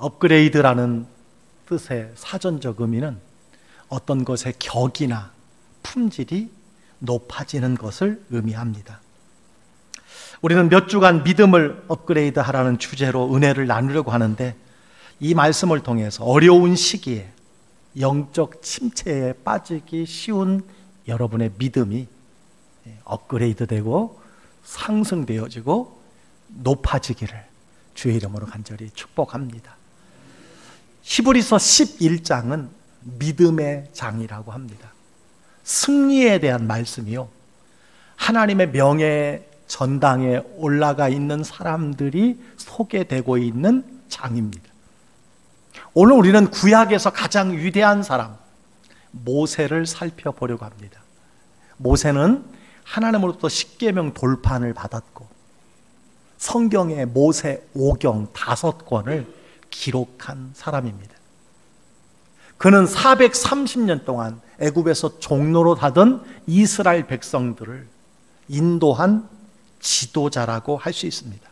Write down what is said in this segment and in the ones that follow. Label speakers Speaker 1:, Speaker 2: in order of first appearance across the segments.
Speaker 1: 업그레이드라는 뜻의 사전적 의미는 어떤 것의 격이나 품질이 높아지는 것을 의미합니다. 우리는 몇 주간 믿음을 업그레이드하라는 주제로 은혜를 나누려고 하는데, 이 말씀을 통해서 어려운 시기에 영적 침체에 빠지기 쉬운 여러분의 믿음이 업그레이드되고 상승되어지고 높아지기를 주의 이름으로 간절히 축복합니다. 히브리서 11장은 믿음의 장이라고 합니다. 승리에 대한 말씀이요, 하나님의 명예 전당에 올라가 있는 사람들이 소개되고 있는 장입니다. 오늘 우리는 구약에서 가장 위대한 사람 모세를 살펴보려고 합니다. 모세는 하나님으로부터 십계명 돌판을 받았고 성경의 모세 오경 5권을 기록한 사람입니다. 그는 430년 동안 애굽에서 종로로 하던 이스라엘 백성들을 인도한 지도자라고 할 수 있습니다.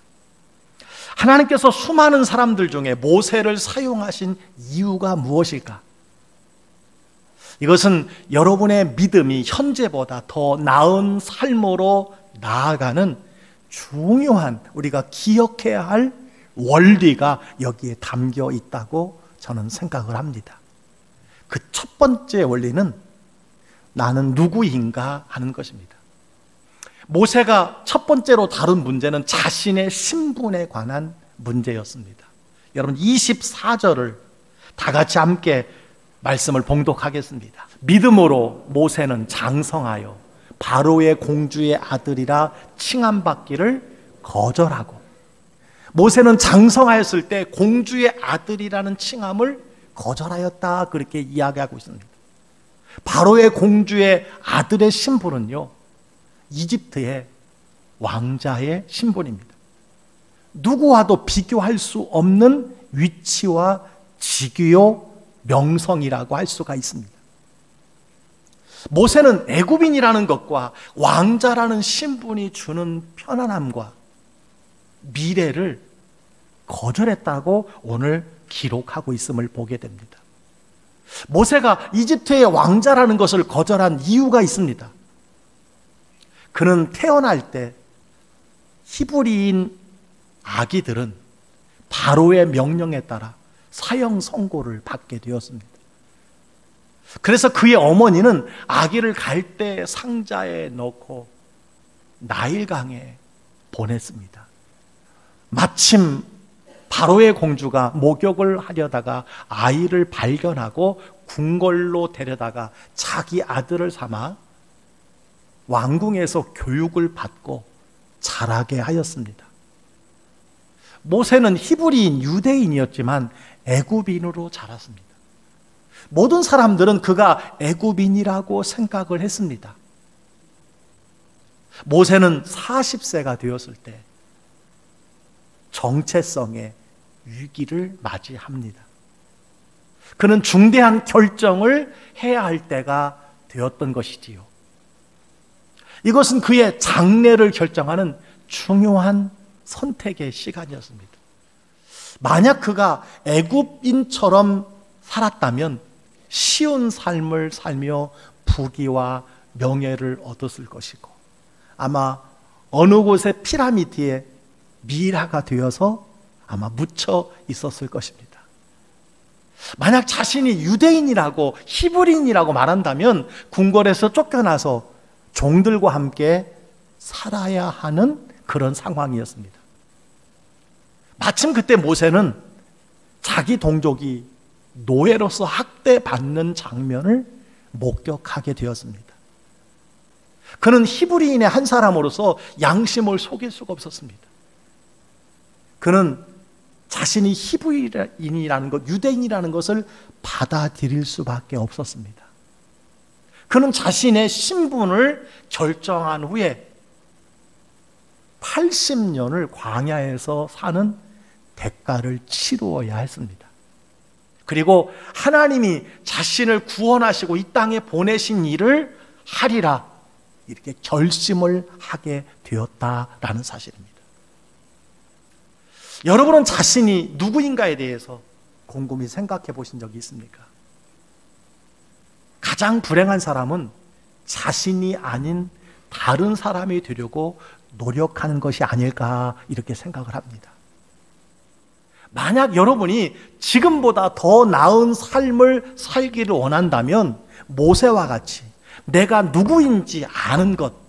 Speaker 1: 하나님께서 수많은 사람들 중에 모세를 사용하신 이유가 무엇일까? 이것은 여러분의 믿음이 현재보다 더 나은 삶으로 나아가는 중요한, 우리가 기억해야 할 원리가 여기에 담겨 있다고 저는 생각을 합니다. 그 첫 번째 원리는 나는 누구인가 하는 것입니다. 모세가 첫 번째로 다룬 문제는 자신의 신분에 관한 문제였습니다. 여러분 24절을 다 같이 함께 말씀을 봉독하겠습니다. 믿음으로 모세는 장성하여 바로의 공주의 아들이라 칭함받기를 거절하고, 모세는 장성하였을 때 공주의 아들이라는 칭함을 거절하였다, 그렇게 이야기하고 있습니다. 바로의 공주의 아들의 신분은요, 이집트의 왕자의 신분입니다. 누구와도 비교할 수 없는 위치와 직위요 명성이라고 할 수가 있습니다. 모세는 애굽인이라는 것과 왕자라는 신분이 주는 편안함과 미래를 거절했다고 오늘 기록하고 있음을 보게 됩니다. 모세가 이집트의 왕자라는 것을 거절한 이유가 있습니다. 그는 태어날 때 히브리인 아기들은 바로의 명령에 따라 사형 선고를 받게 되었습니다. 그래서 그의 어머니는 아기를 갈대 상자에 넣고 나일강에 보냈습니다. 마침 바로의 공주가 목욕을 하려다가 아이를 발견하고 궁궐로 데려다가 자기 아들을 삼아 왕궁에서 교육을 받고 자라게 하였습니다. 모세는 히브리인 유대인이었지만 애굽인으로 자랐습니다. 모든 사람들은 그가 애굽인이라고 생각을 했습니다. 모세는 40세가 되었을 때 정체성의 위기를 맞이합니다. 그는 중대한 결정을 해야 할 때가 되었던 것이지요. 이것은 그의 장래를 결정하는 중요한 선택의 시간이었습니다. 만약 그가 애굽인처럼 살았다면 쉬운 삶을 살며 부귀와 명예를 얻었을 것이고, 아마 어느 곳의 피라미드에 미라가 되어서 아마 묻혀 있었을 것입니다. 만약 자신이 유대인이라고 히브리인이라고 말한다면 궁궐에서 쫓겨나서 종들과 함께 살아야 하는 그런 상황이었습니다. 마침 그때 모세는 자기 동족이 노예로서 학대받는 장면을 목격하게 되었습니다. 그는 히브리인의 한 사람으로서 양심을 속일 수가 없었습니다. 그는 자신이 히브리인이라는 것, 유대인이라는 것을 받아들일 수밖에 없었습니다. 그는 자신의 신분을 결정한 후에 80년을 광야에서 사는 대가를 치루어야 했습니다. 그리고 하나님이 자신을 구원하시고 이 땅에 보내신 일을 하리라, 이렇게 결심을 하게 되었다라는 사실입니다. 여러분은 자신이 누구인가에 대해서 곰곰이 생각해 보신 적이 있습니까? 가장 불행한 사람은 자신이 아닌 다른 사람이 되려고 노력하는 것이 아닐까 이렇게 생각을 합니다. 만약 여러분이 지금보다 더 나은 삶을 살기를 원한다면 모세와 같이 내가 누구인지 아는 것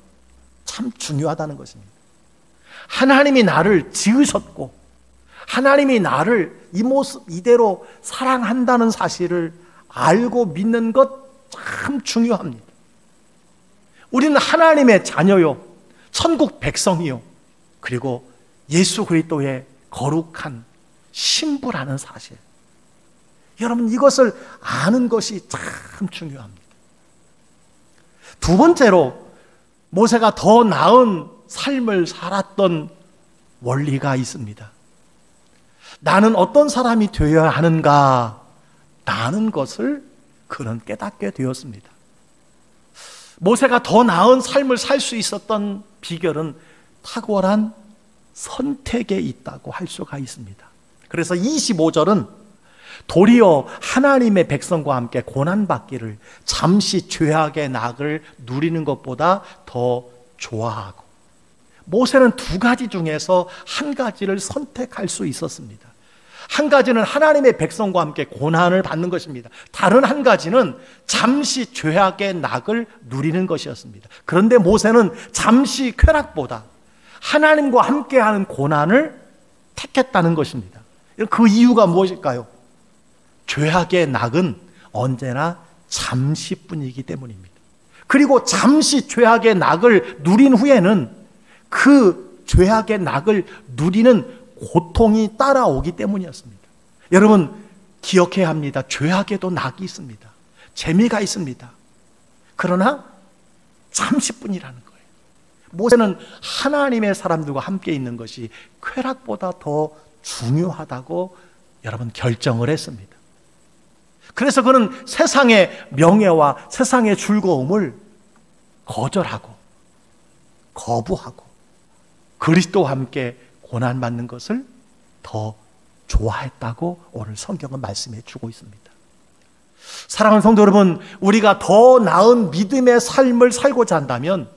Speaker 1: 참 중요하다는 것입니다. 하나님이 나를 지으셨고 하나님이 나를 이 모습 이대로 사랑한다는 사실을 알고 믿는 것 참 중요합니다. 우리는 하나님의 자녀요, 천국 백성이요, 그리고 예수 그리스도의 거룩한 신부라는 사실. 여러분, 이것을 아는 것이 참 중요합니다. 두 번째로 모세가 더 나은 삶을 살았던 원리가 있습니다. 나는 어떤 사람이 되어야 하는가 라는 것을 그는 깨닫게 되었습니다. 모세가 더 나은 삶을 살 수 있었던 비결은 탁월한 선택에 있다고 할 수가 있습니다. 그래서 25절은 도리어 하나님의 백성과 함께 고난받기를 잠시 죄악의 낙을 누리는 것보다 더 좋아하고, 모세는 두 가지 중에서 한 가지를 선택할 수 있었습니다. 한 가지는 하나님의 백성과 함께 고난을 받는 것입니다. 다른 한 가지는 잠시 죄악의 낙을 누리는 것이었습니다. 그런데 모세는 잠시 쾌락보다 하나님과 함께하는 고난을 택했다는 것입니다. 그 이유가 무엇일까요? 죄악의 낙은 언제나 잠시뿐이기 때문입니다. 그리고 잠시 죄악의 낙을 누린 후에는 그 죄악의 낙을 누리는 고통이 따라오기 때문이었습니다. 여러분, 기억해야 합니다. 죄악에도 낙이 있습니다. 재미가 있습니다. 그러나 잠시뿐이라는 거예요. 모세는 하나님의 사람들과 함께 있는 것이 쾌락보다 더 중요하다고 여러분 결정을 했습니다. 그래서 그는 세상의 명예와 세상의 즐거움을 거절하고 거부하고 그리스도와 함께 고난받는 것을 더 좋아했다고 오늘 성경은 말씀해 주고 있습니다. 사랑하는 성도 여러분, 우리가 더 나은 믿음의 삶을 살고자 한다면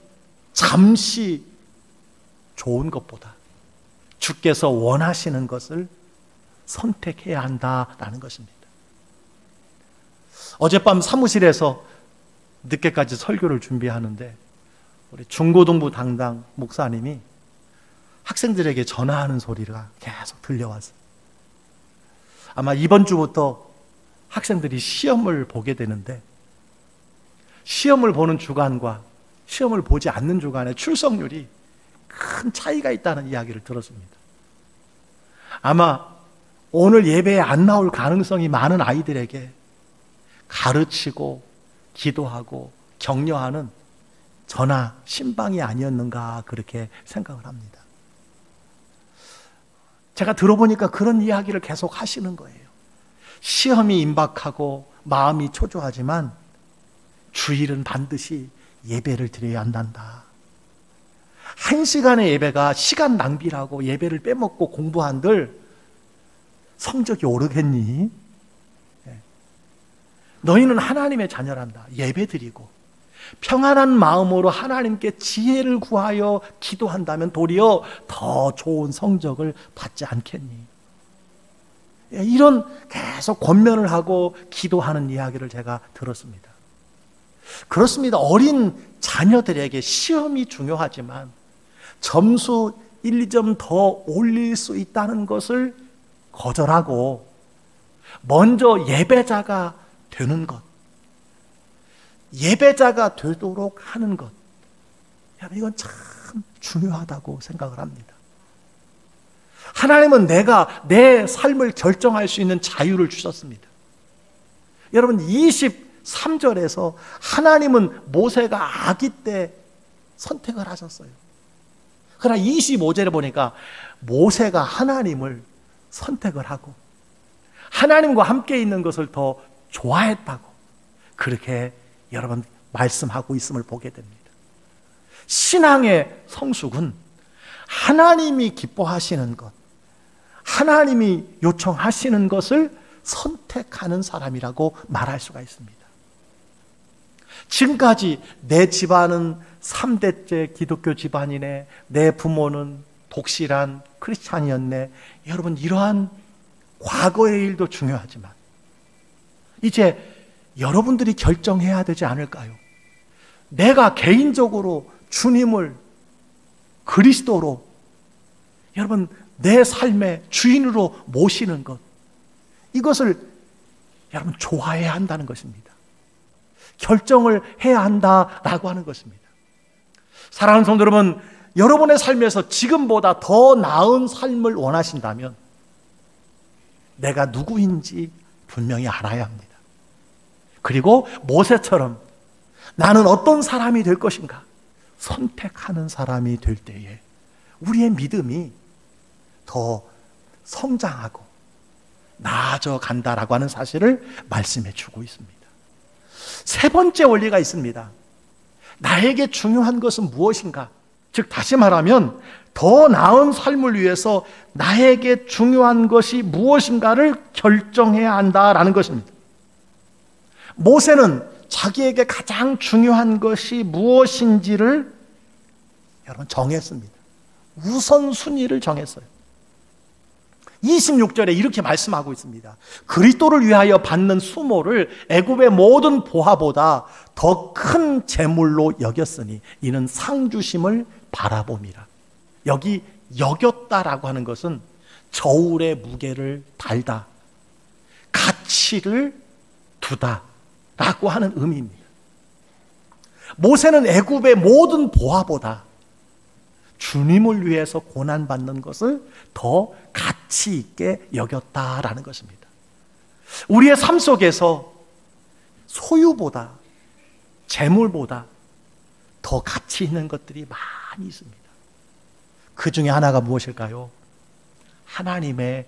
Speaker 1: 잠시 좋은 것보다 주께서 원하시는 것을 선택해야 한다라는 것입니다. 어젯밤 사무실에서 늦게까지 설교를 준비하는데 우리 중고등부 담당 목사님이 학생들에게 전화하는 소리가 계속 들려왔어요. 아마 이번 주부터 학생들이 시험을 보게 되는데 시험을 보는 주간과 시험을 보지 않는 주간의 출석률이 큰 차이가 있다는 이야기를 들었습니다. 아마 오늘 예배에 안 나올 가능성이 많은 아이들에게 가르치고 기도하고 격려하는 전화 신방이 아니었는가 그렇게 생각을 합니다. 제가 들어보니까 그런 이야기를 계속 하시는 거예요. 시험이 임박하고 마음이 초조하지만 주일은 반드시 예배를 드려야 한단다. 1시간의 예배가 시간 낭비라고 예배를 빼먹고 공부한들 성적이 오르겠니? 너희는 하나님의 자녀란다. 예배 드리고 평안한 마음으로 하나님께 지혜를 구하여 기도한다면 도리어 더 좋은 성적을 받지 않겠니? 이런 계속 권면을 하고 기도하는 이야기를 제가 들었습니다. 그렇습니다. 어린 자녀들에게 시험이 중요하지만 점수 1, 2점 더 올릴 수 있다는 것을 거절하고 먼저 예배자가 되는 것, 예배자가 되도록 하는 것, 이건 참 중요하다고 생각을 합니다. 하나님은 내가 내 삶을 결정할 수 있는 자유를 주셨습니다. 여러분 23절에서 하나님은 모세가 아기 때 선택을 하셨어요. 그러나 25절에 보니까 모세가 하나님을 선택을 하고 하나님과 함께 있는 것을 더 좋아했다고 그렇게 여러분 말씀하고 있음을 보게 됩니다. 신앙의 성숙은 하나님이 기뻐하시는 것, 하나님이 요청하시는 것을 선택하는 사람이라고 말할 수가 있습니다. 지금까지 내 집안은 3대째 기독교 집안이네, 내 부모는 독실한 크리스찬이었네. 여러분, 이러한 과거의 일도 중요하지만 이제 여러분들이 결정해야 되지 않을까요? 내가 개인적으로 주님을 그리스도로, 여러분, 내 삶의 주인으로 모시는 것, 이것을 여러분 좋아해야 한다는 것입니다. 결정을 해야 한다라고 하는 것입니다. 사랑하는 성도 여러분, 여러분의 삶에서 지금보다 더 나은 삶을 원하신다면 내가 누구인지 분명히 알아야 합니다. 그리고 모세처럼 나는 어떤 사람이 될 것인가 선택하는 사람이 될 때에 우리의 믿음이 더 성장하고 나아져 간다라고 하는 사실을 말씀해 주고 있습니다. 세 번째 원리가 있습니다. 나에게 중요한 것은 무엇인가? 즉 다시 말하면 더 나은 삶을 위해서 나에게 중요한 것이 무엇인가를 결정해야 한다라는 것입니다. 모세는 자기에게 가장 중요한 것이 무엇인지를 여러분 정했습니다. 우선순위를 정했어요. 26절에 이렇게 말씀하고 있습니다. 그리스도를 위하여 받는 수모를 애굽의 모든 보화보다 더 큰 재물로 여겼으니 이는 상 주심을 바라봄이라. 여기 여겼다라고 하는 것은 저울의 무게를 달다, 가치를 두다 라고 하는 의미입니다. 모세는 애굽의 모든 보화보다 주님을 위해서 고난받는 것을 더 가치 있게 여겼다라는 것입니다. 우리의 삶 속에서 소유보다, 재물보다 더 가치 있는 것들이 많이 있습니다. 그 중에 하나가 무엇일까요? 하나님의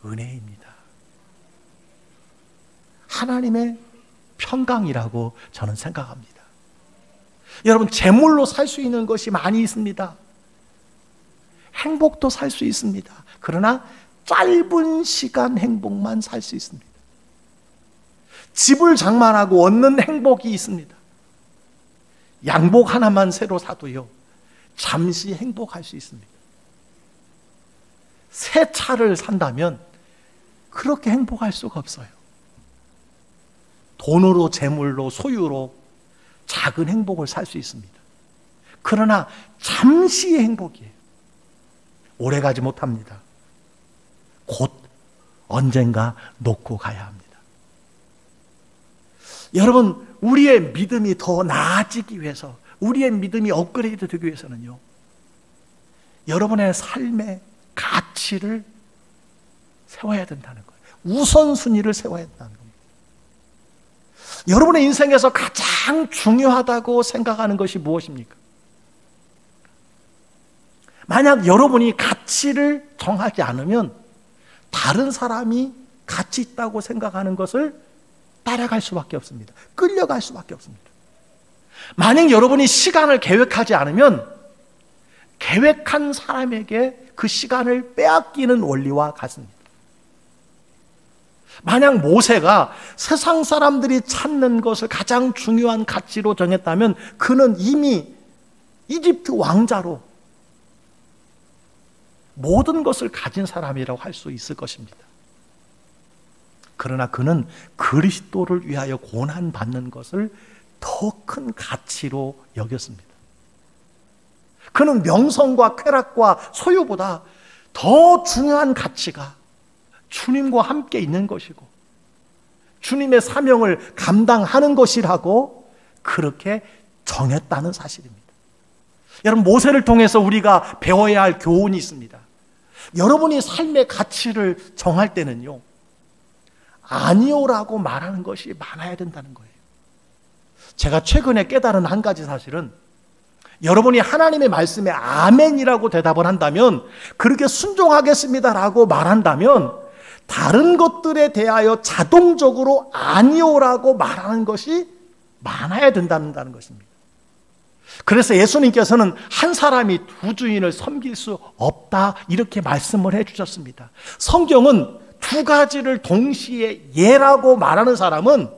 Speaker 1: 은혜입니다. 하나님의 평강이라고 저는 생각합니다. 여러분, 재물로 살 수 있는 것이 많이 있습니다. 행복도 살 수 있습니다. 그러나 짧은 시간 행복만 살 수 있습니다. 집을 장만하고 얻는 행복이 있습니다. 양복 하나만 새로 사도요, 잠시 행복할 수 있습니다. 새 차를 산다면 그렇게 행복할 수가 없어요. 돈으로, 재물로, 소유로 작은 행복을 살 수 있습니다. 그러나 잠시의 행복이에요. 오래가지 못합니다. 곧 언젠가 놓고 가야 합니다. 여러분, 우리의 믿음이 더 나아지기 위해서, 우리의 믿음이 업그레이드 되기 위해서는요, 여러분의 삶의 가치를 세워야 된다는 거예요. 우선순위를 세워야 된다는 겁니다. 여러분의 인생에서 가장 중요하다고 생각하는 것이 무엇입니까? 만약 여러분이 가치를 정하지 않으면 다른 사람이 가치 있다고 생각하는 것을 따라갈 수밖에 없습니다. 끌려갈 수밖에 없습니다. 만약 여러분이 시간을 계획하지 않으면 계획한 사람에게 그 시간을 빼앗기는 원리와 같습니다. 만약 모세가 세상 사람들이 찾는 것을 가장 중요한 가치로 정했다면 그는 이미 이집트 왕자로 모든 것을 가진 사람이라고 할 수 있을 것입니다. 그러나 그는 그리스도를 위하여 고난받는 것을 더 큰 가치로 여겼습니다. 그는 명성과 쾌락과 소유보다 더 중요한 가치가 주님과 함께 있는 것이고 주님의 사명을 감당하는 것이라고 그렇게 정했다는 사실입니다. 여러분, 모세를 통해서 우리가 배워야 할 교훈이 있습니다. 여러분이 삶의 가치를 정할 때는요, 아니요라고 말하는 것이 많아야 된다는 거예요. 제가 최근에 깨달은 한 가지 사실은, 여러분이 하나님의 말씀에 아멘이라고 대답을 한다면, 그렇게 순종하겠습니다라고 말한다면 다른 것들에 대하여 자동적으로 아니요라고 말하는 것이 많아야 된다는 것입니다. 그래서 예수님께서는 한 사람이 두 주인을 섬길 수 없다 이렇게 말씀을 해주셨습니다. 성경은 두 가지를 동시에 예라고 말하는 사람은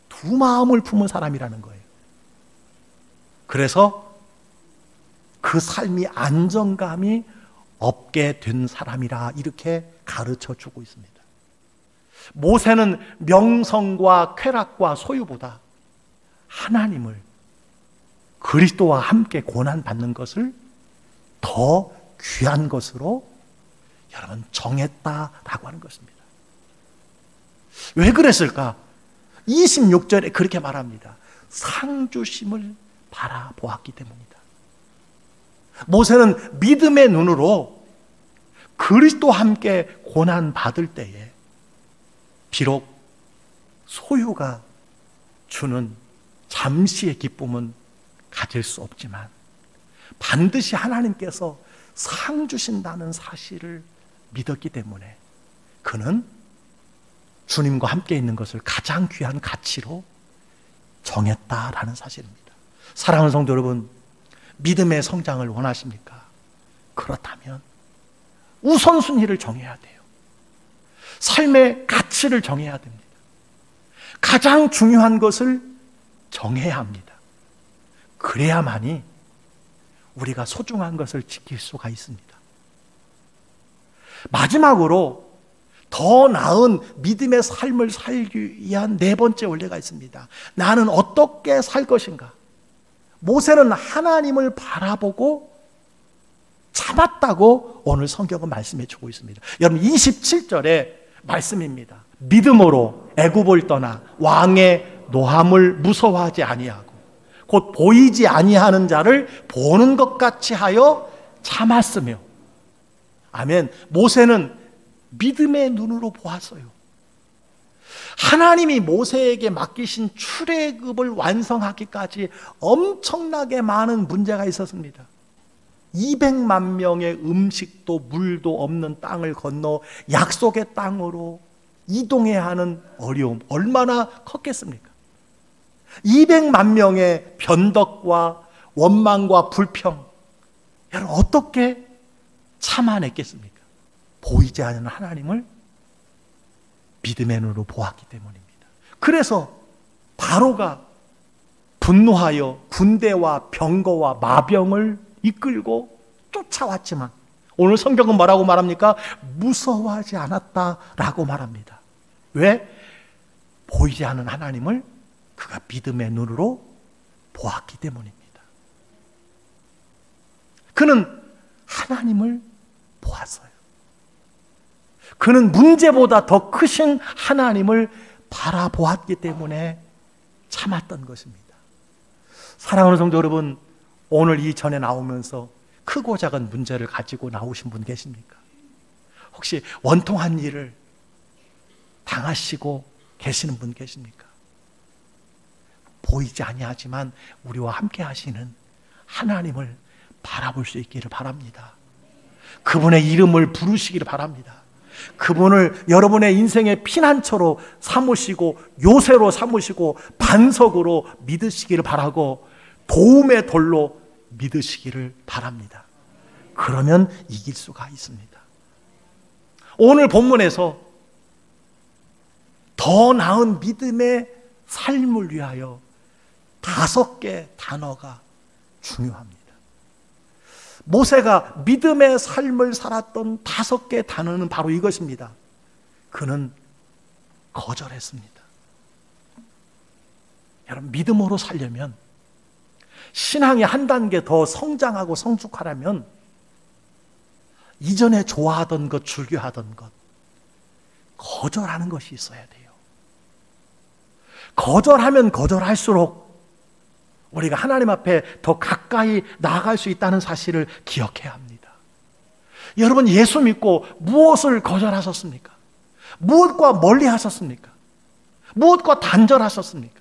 Speaker 1: 두 마음을 품은 사람이라는 거예요. 그래서 그 삶이 안정감이 없게 된 사람이라 이렇게 가르쳐 주고 있습니다. 모세는 명성과 쾌락과 소유보다 하나님을, 그리스도와 함께 고난받는 것을 더 귀한 것으로 여러분 정했다라고 하는 것입니다. 왜 그랬을까? 26절에 그렇게 말합니다. 상주심을 바라보았기 때문이다. 모세는 믿음의 눈으로 그리스도와 함께 고난받을 때에 비록 소유가 주는 잠시의 기쁨은 가질 수 없지만 반드시 하나님께서 상 주신다는 사실을 믿었기 때문에 그는 주님과 함께 있는 것을 가장 귀한 가치로 정했다라는 사실입니다. 사랑하는 성도 여러분, 믿음의 성장을 원하십니까? 그렇다면 우선순위를 정해야 돼요. 삶의 가치를 정해야 됩니다. 가장 중요한 것을 정해야 합니다. 그래야만이 우리가 소중한 것을 지킬 수가 있습니다. 마지막으로 더 나은 믿음의 삶을 살기 위한 네 번째 원리가 있습니다. 나는 어떻게 살 것인가? 모세는 하나님을 바라보고 참았다고 오늘 성경은 말씀해 주고 있습니다. 여러분 27절의 말씀입니다. 믿음으로 애굽을 떠나 왕의 노함을 무서워하지 아니하고 곧 보이지 아니하는 자를 보는 것 같이 하여 참았으며. 아멘. 모세는 믿음의 눈으로 보았어요. 하나님이 모세에게 맡기신 출애굽을 완성하기까지 엄청나게 많은 문제가 있었습니다. 200만 명의 음식도 물도 없는 땅을 건너 약속의 땅으로 이동해야 하는 어려움 얼마나 컸겠습니까? 200만 명의 변덕과 원망과 불평, 여러분 어떻게 참아냈겠습니까? 보이지 않는 하나님을 믿음의 눈으로 보았기 때문입니다. 그래서 바로가 분노하여 군대와 병거와 마병을 이끌고 쫓아왔지만 오늘 성경은 뭐라고 말합니까? 무서워하지 않았다라고 말합니다. 왜? 보이지 않는 하나님을 그가 믿음의 눈으로 보았기 때문입니다. 그는 하나님을 보았어요. 그는 문제보다 더 크신 하나님을 바라보았기 때문에 참았던 것입니다. 사랑하는 성도 여러분, 오늘 이 전에 나오면서 크고 작은 문제를 가지고 나오신 분 계십니까? 혹시 원통한 일을 당하시고 계시는 분 계십니까? 보이지 아니하지만 우리와 함께 하시는 하나님을 바라볼 수 있기를 바랍니다. 그분의 이름을 부르시기를 바랍니다. 그분을 여러분의 인생의 피난처로 삼으시고 요새로 삼으시고 반석으로 믿으시기를 바라고 도움의 돌로 믿으시기를 바랍니다. 그러면 이길 수가 있습니다. 오늘 본문에서 더 나은 믿음의 삶을 위하여 5개 단어가 중요합니다. 모세가 믿음의 삶을 살았던 5개 단어는 바로 이것입니다. 그는 거절했습니다. 여러분, 믿음으로 살려면, 신앙이 한 단계 더 성장하고 성숙하려면 이전에 좋아하던 것, 즐겨하던 것, 거절하는 것이 있어야 돼요. 거절하면 거절할수록 우리가 하나님 앞에 더 가까이 나아갈 수 있다는 사실을 기억해야 합니다. 여러분, 예수 믿고 무엇을 거절하셨습니까? 무엇과 멀리 하셨습니까? 무엇과 단절하셨습니까?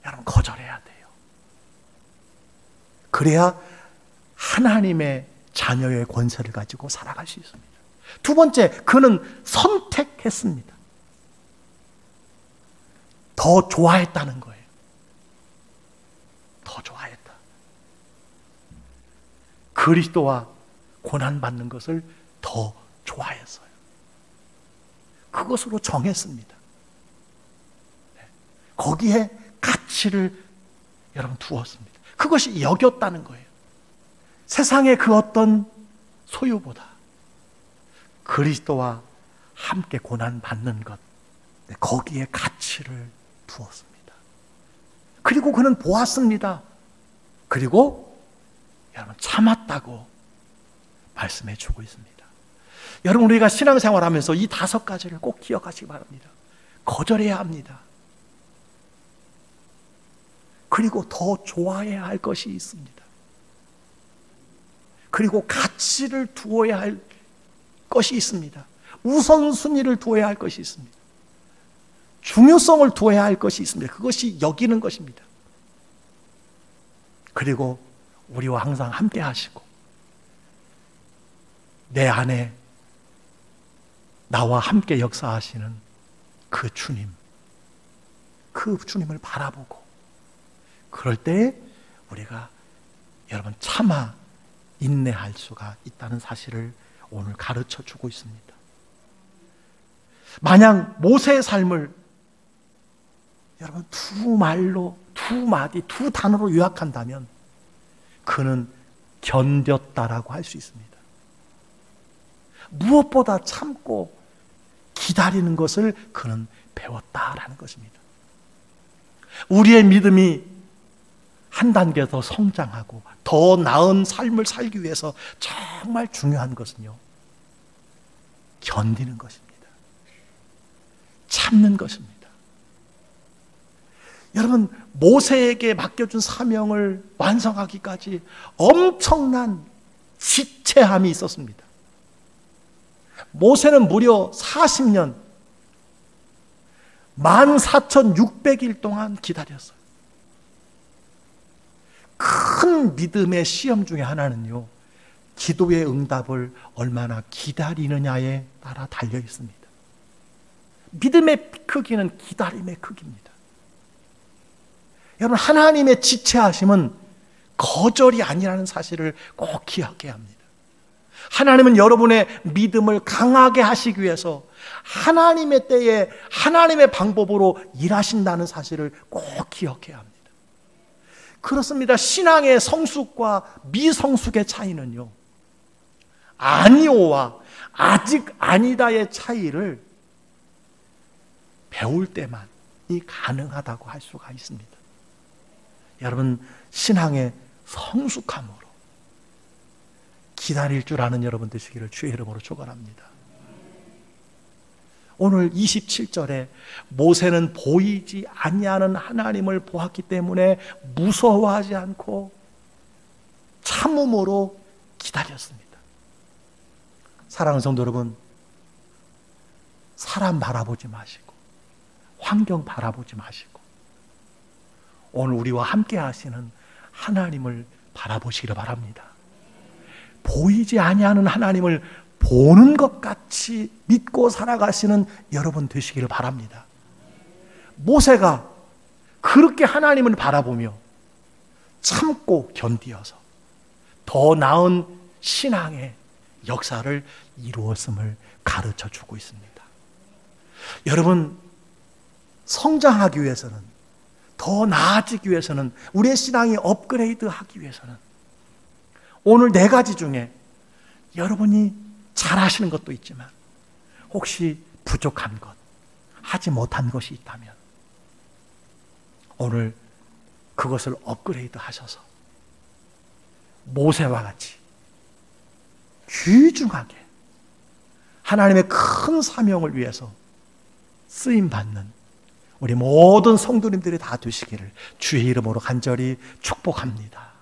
Speaker 1: 여러분, 거절해야 돼요. 그래야 하나님의 자녀의 권세를 가지고 살아갈 수 있습니다. 두 번째, 그는 선택했습니다. 더 좋아했다는 거예요. 더 좋아했다. 그리스도와 고난받는 것을 더 좋아했어요. 그것으로 정했습니다. 거기에 가치를 여러분 두었습니다. 그것이 여겼다는 거예요. 세상의 그 어떤 소유보다 그리스도와 함께 고난 받는 것, 거기에 가치를 두었습니다. 그리고 그는 보았습니다. 그리고 여러분 참았다고 말씀해 주고 있습니다. 여러분, 우리가 신앙생활하면서 이 5가지를 꼭 기억하시기 바랍니다. 거절해야 합니다. 그리고 더 좋아해야 할 것이 있습니다. 그리고 가치를 두어야 할 것이 있습니다. 우선순위를 두어야 할 것이 있습니다. 중요성을 두어야 할 것이 있습니다. 그것이 여기는 것입니다. 그리고 우리와 항상 함께 하시고 내 안에 나와 함께 역사하시는 그 주님을 바라보고 그럴 때 우리가 여러분 참아 인내할 수가 있다는 사실을 오늘 가르쳐 주고 있습니다. 만약 모세의 삶을 여러분 두 말로, 두 마디, 두 단어로 요약한다면 그는 견뎠다라고 할 수 있습니다. 무엇보다 참고 기다리는 것을 그는 배웠다라는 것입니다. 우리의 믿음이 한 단계 더 성장하고 더 나은 삶을 살기 위해서 정말 중요한 것은요, 견디는 것입니다. 참는 것입니다. 여러분, 모세에게 맡겨준 사명을 완성하기까지 엄청난 지체함이 있었습니다. 모세는 무려 40년 14,600일 동안 기다렸어요. 큰 믿음의 시험 중에 하나는요, 기도의 응답을 얼마나 기다리느냐에 따라 달려 있습니다. 믿음의 크기는 기다림의 크기입니다. 여러분, 하나님의 지체하심은 거절이 아니라는 사실을 꼭 기억해야 합니다. 하나님은 여러분의 믿음을 강하게 하시기 위해서 하나님의 때에 하나님의 방법으로 일하신다는 사실을 꼭 기억해야 합니다. 그렇습니다. 신앙의 성숙과 미성숙의 차이는요, 아니오와 아직 아니다의 차이를 배울 때만이 가능하다고 할 수가 있습니다. 여러분, 신앙의 성숙함으로 기다릴 줄 아는 여러분 되시기를 주의 이름으로 축원합니다. 오늘 27절에 모세는 보이지 아니하는 하나님을 보았기 때문에 무서워하지 않고 참음으로 기다렸습니다. 사랑하는 성도 여러분, 사람 바라보지 마시고 환경 바라보지 마시고 오늘 우리와 함께 하시는 하나님을 바라보시기를 바랍니다. 보이지 아니하는 하나님을 보는 것 같이 믿고 살아가시는 여러분 되시기를 바랍니다. 모세가 그렇게 하나님을 바라보며 참고 견디어서 더 나은 신앙의 역사를 이루었음을 가르쳐 주고 있습니다. 여러분, 성장하기 위해서는, 더 나아지기 위해서는, 우리의 신앙이 업그레이드 하기 위해서는 오늘 4가지 중에 여러분이 잘하시는 것도 있지만 혹시 부족한 것, 하지 못한 것이 있다면 오늘 그것을 업그레이드 하셔서 모세와 같이 귀중하게 하나님의 큰 사명을 위해서 쓰임받는 우리 모든 성도님들이 다 되시기를 주의 이름으로 간절히 축복합니다.